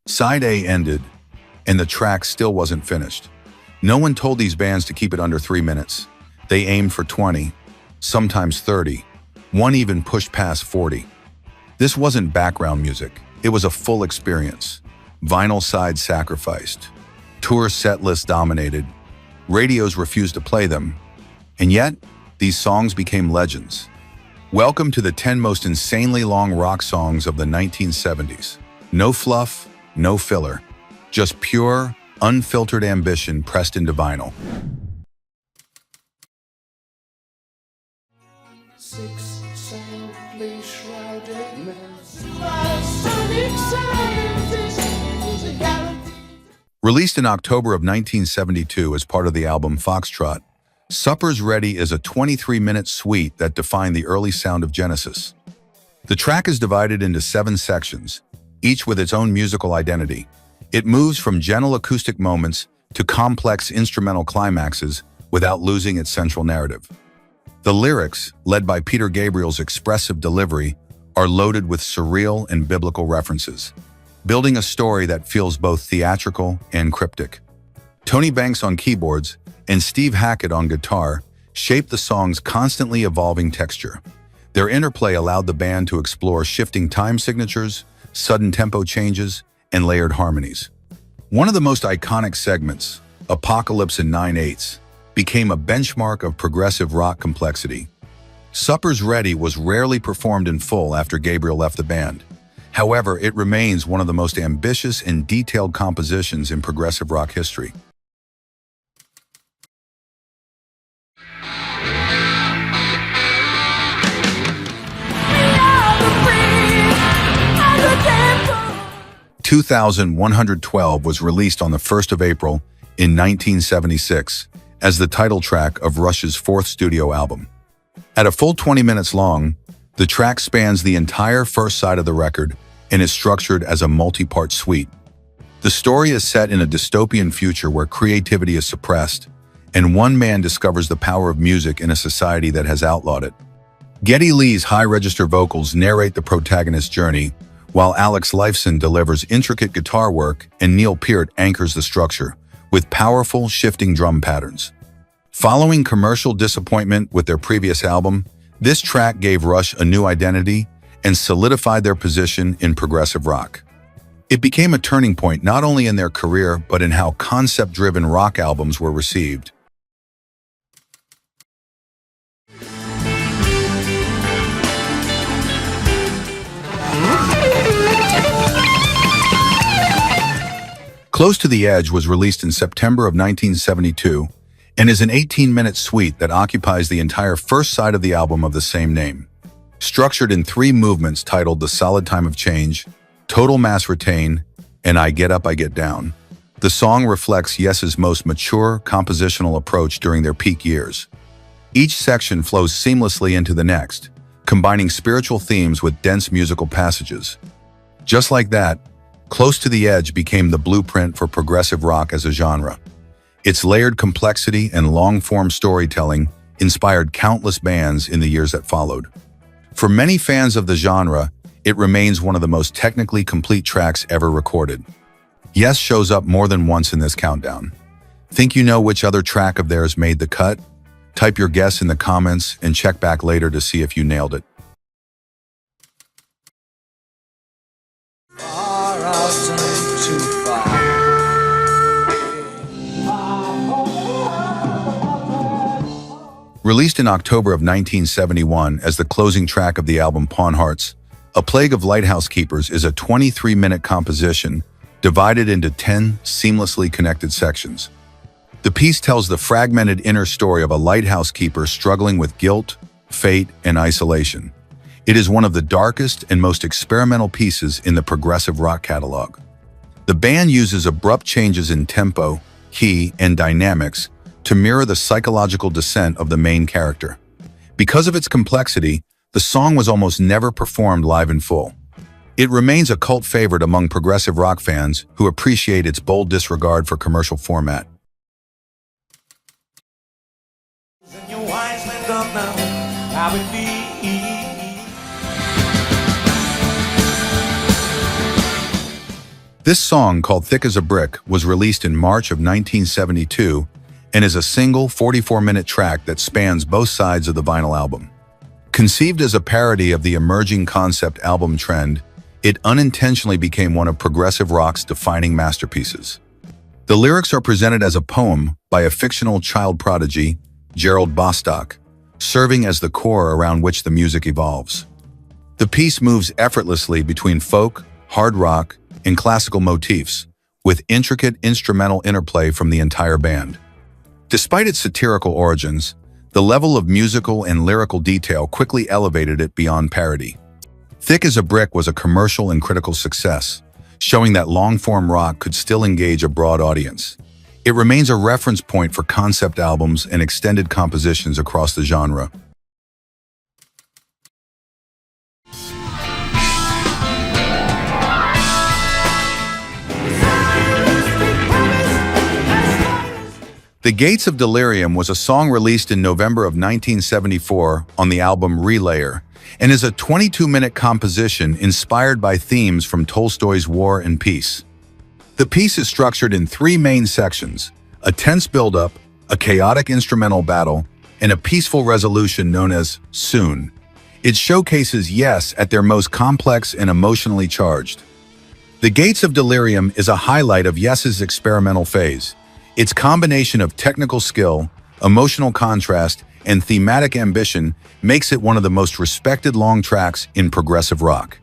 Side A ended, and the track still wasn't finished. No one told these bands to keep it under 3 minutes. They aimed for 20, sometimes 30. One even pushed past 40. This wasn't background music. It was a full experience. Vinyl sides sacrificed. Tour set lists dominated. Radios refused to play them. And yet, these songs became legends. Welcome to the 10 most insanely long rock songs of the 1970s. No fluff, no filler. Just pure, unfiltered ambition pressed into vinyl. Six soundly shrouded men. Released in October of 1972 as part of the album Foxtrot, Supper's Ready is a 23-minute suite that defined the early sound of Genesis. The track is divided into 7 sections, each with its own musical identity. It moves from gentle acoustic moments to complex instrumental climaxes without losing its central narrative. The lyrics, led by Peter Gabriel's expressive delivery, are loaded with surreal and biblical references, building a story that feels both theatrical and cryptic. Tony Banks on keyboards and Steve Hackett on guitar shaped the song's constantly evolving texture. Their interplay allowed the band to explore shifting time signatures, sudden tempo changes, and layered harmonies. One of the most iconic segments, Apocalypse in 9/8, became a benchmark of progressive rock complexity. Supper's Ready was rarely performed in full after Gabriel left the band. However, it remains one of the most ambitious and detailed compositions in progressive rock history. "2112" was released on the 1st of April in 1976 as the title track of Rush's 4th studio album. At a full 20 minutes long, the track spans the entire first side of the record and is structured as a multi-part suite. The story is set in a dystopian future where creativity is suppressed, and one man discovers the power of music in a society that has outlawed it. Geddy Lee's high-register vocals narrate the protagonist's journey, while Alex Lifeson delivers intricate guitar work and Neil Peart anchors the structure, with powerful, shifting drum patterns. Following commercial disappointment with their previous album, this track gave Rush a new identity and solidified their position in progressive rock. It became a turning point not only in their career, but in how concept-driven rock albums were received. Close to the Edge was released in September of 1972 and is an 18-minute suite that occupies the entire first side of the album of the same name. Structured in 3 movements titled The Solid Time of Change, Total Mass Retain, and I Get Up, I Get Down, the song reflects Yes's most mature compositional approach during their peak years. Each section flows seamlessly into the next, combining spiritual themes with dense musical passages. Just like that, Close to the Edge became the blueprint for progressive rock as a genre. Its layered complexity and long-form storytelling inspired countless bands in the years that followed. For many fans of the genre, it remains one of the most technically complete tracks ever recorded. Yes shows up more than once in this countdown. Think you know which other track of theirs made the cut? Type your guess in the comments and check back later to see if you nailed it. Released in October of 1971 as the closing track of the album Pawn Hearts, A Plague of Lighthouse Keepers is a 23-minute composition divided into 10 seamlessly connected sections. The piece tells the fragmented inner story of a lighthouse keeper struggling with guilt, fate, and isolation. It is one of the darkest and most experimental pieces in the progressive rock catalog. The band uses abrupt changes in tempo, key, and dynamics to mirror the psychological descent of the main character. Because of its complexity, the song was almost never performed live in full. It remains a cult favorite among progressive rock fans who appreciate its bold disregard for commercial format. This song, called Thick as a Brick, was released in March of 1972 and is a single 44-minute track that spans both sides of the vinyl album. Conceived as a parody of the emerging concept album trend, it unintentionally became one of progressive rock's defining masterpieces. The lyrics are presented as a poem by a fictional child prodigy, Gerald Bostock, serving as the core around which the music evolves. The piece moves effortlessly between folk, hard rock, and classical motifs, with intricate instrumental interplay from the entire band. Despite its satirical origins, the level of musical and lyrical detail quickly elevated it beyond parody. Thick as a Brick was a commercial and critical success, showing that long-form rock could still engage a broad audience. It remains a reference point for concept albums and extended compositions across the genre. The Gates of Delirium was a song released in November of 1974 on the album Relayer, and is a 22-minute composition inspired by themes from Tolstoy's War and Peace. The piece is structured in three main sections: a tense buildup, a chaotic instrumental battle, and a peaceful resolution known as Soon. It showcases Yes at their most complex and emotionally charged. The Gates of Delirium is a highlight of Yes's experimental phase. Its combination of technical skill, emotional contrast, and thematic ambition makes it one of the most respected long tracks in progressive rock.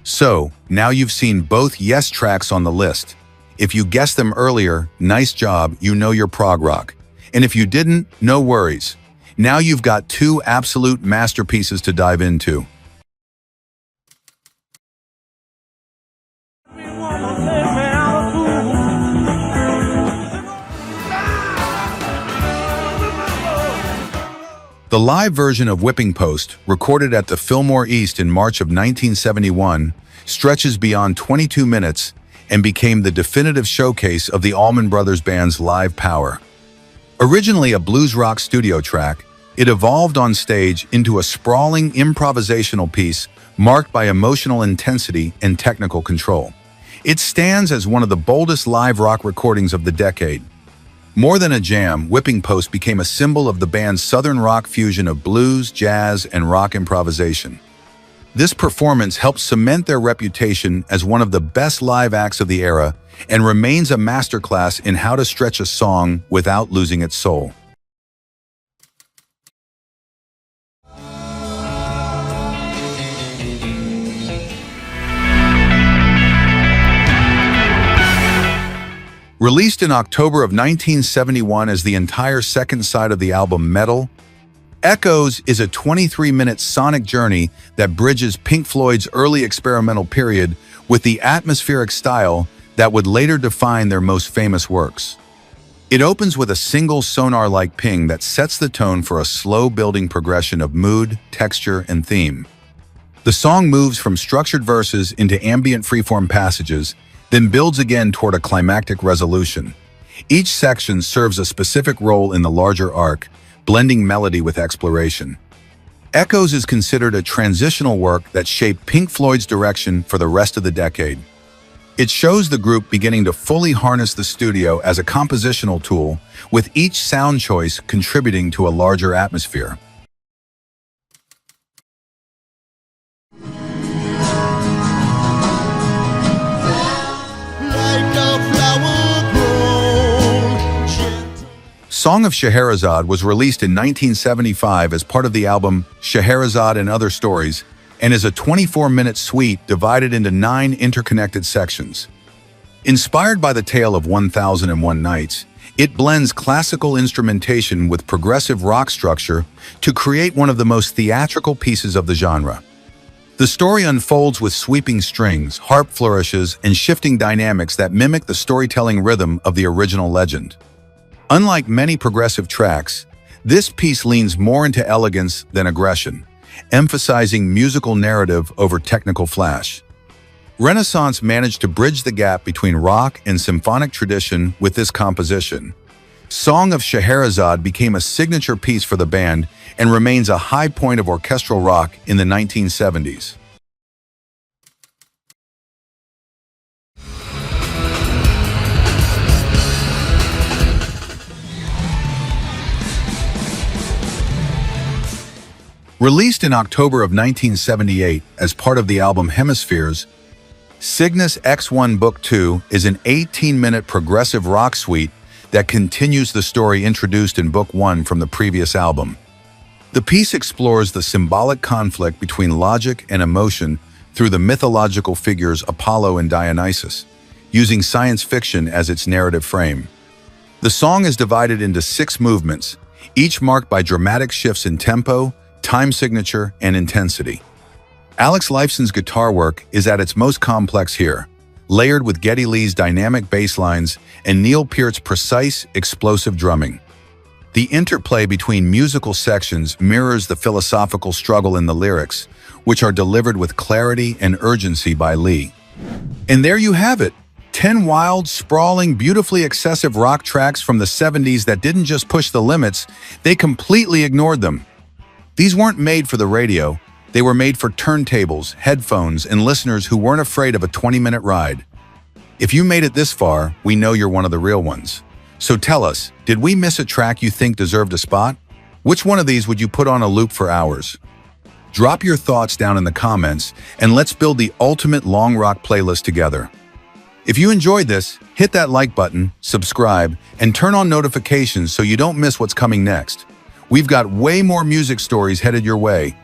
So, now you've seen both Yes tracks on the list. If you guessed them earlier, nice job, you know your prog rock. And if you didn't, no worries. Now you've got two absolute masterpieces to dive into. The live version of Whipping Post, recorded at the Fillmore East in March of 1971, stretches beyond 22 minutes and became the definitive showcase of the Allman Brothers Band's live power. Originally a blues rock studio track, it evolved on stage into a sprawling improvisational piece marked by emotional intensity and technical control. It stands as one of the boldest live rock recordings of the decade. More than a jam, Whipping Post became a symbol of the band's southern rock fusion of blues, jazz, and rock improvisation. This performance helped cement their reputation as one of the best live acts of the era and remains a masterclass in how to stretch a song without losing its soul. Released in October of 1971 as the entire second side of the album Metal, Echoes is a 23-minute sonic journey that bridges Pink Floyd's early experimental period with the atmospheric style that would later define their most famous works. It opens with a single sonar-like ping that sets the tone for a slow-building progression of mood, texture, and theme. The song moves from structured verses into ambient freeform passages, then builds again toward a climactic resolution. Each section serves a specific role in the larger arc, blending melody with exploration. Echoes is considered a transitional work that shaped Pink Floyd's direction for the rest of the decade. It shows the group beginning to fully harness the studio as a compositional tool, with each sound choice contributing to a larger atmosphere. Song of Scheherazade was released in 1975 as part of the album Scheherazade and Other Stories, and is a 24-minute suite divided into 9 interconnected sections. Inspired by the tale of 1001 Nights, it blends classical instrumentation with progressive rock structure to create one of the most theatrical pieces of the genre. The story unfolds with sweeping strings, harp flourishes, and shifting dynamics that mimic the storytelling rhythm of the original legend. Unlike many progressive tracks, this piece leans more into elegance than aggression, emphasizing musical narrative over technical flash. Renaissance managed to bridge the gap between rock and symphonic tradition with this composition. Song of Scheherazade became a signature piece for the band and remains a high point of orchestral rock in the 1970s. Released in October of 1978 as part of the album Hemispheres, Cygnus X1 Book 2 is an 18-minute progressive rock suite that continues the story introduced in Book 1 from the previous album. The piece explores the symbolic conflict between logic and emotion through the mythological figures Apollo and Dionysus, using science fiction as its narrative frame. The song is divided into 6 movements, each marked by dramatic shifts in tempo, time signature, and intensity. Alex Lifeson's guitar work is at its most complex here, layered with Geddy Lee's dynamic bass lines and Neil Peart's precise, explosive drumming. The interplay between musical sections mirrors the philosophical struggle in the lyrics, which are delivered with clarity and urgency by Lee. And there you have it, 10 wild, sprawling, beautifully excessive rock tracks from the 70s that didn't just push the limits, they completely ignored them. These weren't made for the radio, they were made for turntables, headphones, and listeners who weren't afraid of a 20-minute ride. If you made it this far, we know you're one of the real ones. So tell us, did we miss a track you think deserved a spot? Which one of these would you put on a loop for hours? Drop your thoughts down in the comments, and let's build the ultimate long rock playlist together. If you enjoyed this, hit that like button, subscribe, and turn on notifications so you don't miss what's coming next. We've got way more music stories headed your way,